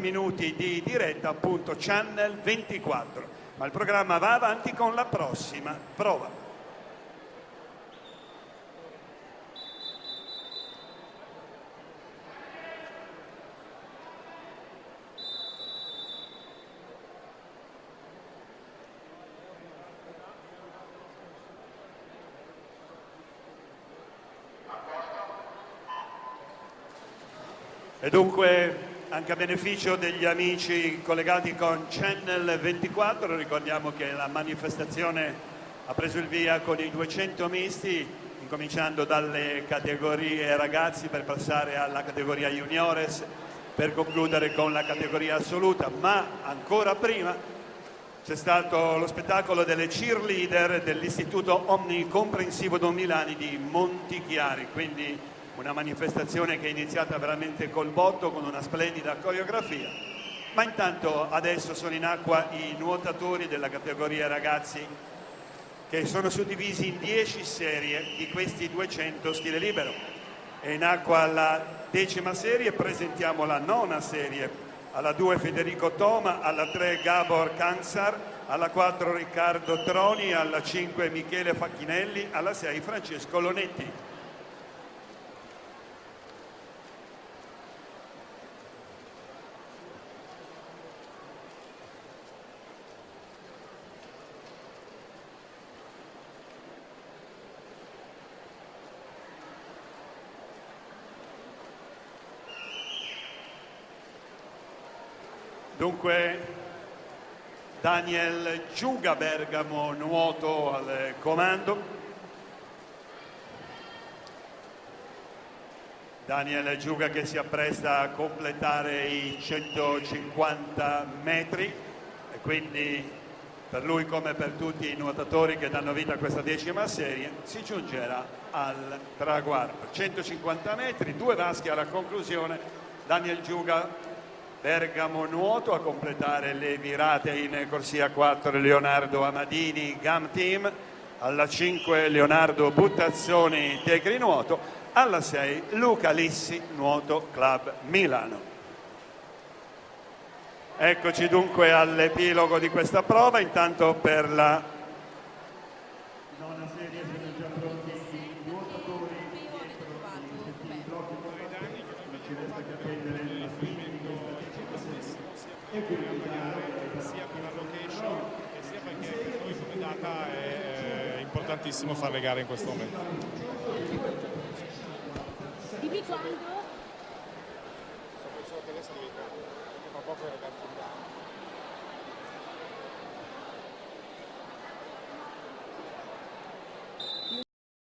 minuti di diretta, appunto Channel 24, ma il programma va avanti con la prossima prova. E dunque, anche a beneficio degli amici collegati con Channel 24, ricordiamo che la manifestazione ha preso il via con i 200 misti, incominciando dalle categorie ragazzi per passare alla categoria juniores, per concludere con la categoria assoluta, ma ancora prima c'è stato lo spettacolo delle cheerleader dell'Istituto Omnicomprensivo Don Milani di Montichiari, quindi una manifestazione che è iniziata veramente col botto, con una splendida coreografia. Ma intanto adesso sono in acqua i nuotatori della categoria ragazzi, che sono suddivisi in 10 serie di questi 200 stile libero. È in acqua la 10ª serie, presentiamo la 9ª serie. Alla 2 Federico Toma, alla 3 Gabor Kansar, alla 4 Riccardo Troni, alla 5 Michele Facchinelli, alla 6 Francesco Lonetti. Dunque, Daniel Giuga Bergamo, nuoto al comando. Daniel Giuga che si appresta a completare i 150 metri e quindi per lui, come per tutti i nuotatori che danno vita a questa 10ª serie, si giungerà al traguardo. 150 metri, 2 vasche alla conclusione. Daniel Giuga Bergamo nuoto a completare le virate in corsia 4 Leonardo Amadini Gam Team, alla 5 Leonardo Buttazzoni Tegri nuoto, alla 6 Luca Lissi Nuoto Club Milano. Eccoci dunque all'epilogo di questa prova. Intanto per la 9ª serie sono già pronti i nuotatori dietro i rispettivi blocchi comandati, non ci resta che attendere la fine di questa 10ª serie e quindi sia per la location e sia perché per noi come data è importantissimo fare le gare in questo momento. Dimmi quando? So che adesso diventa poco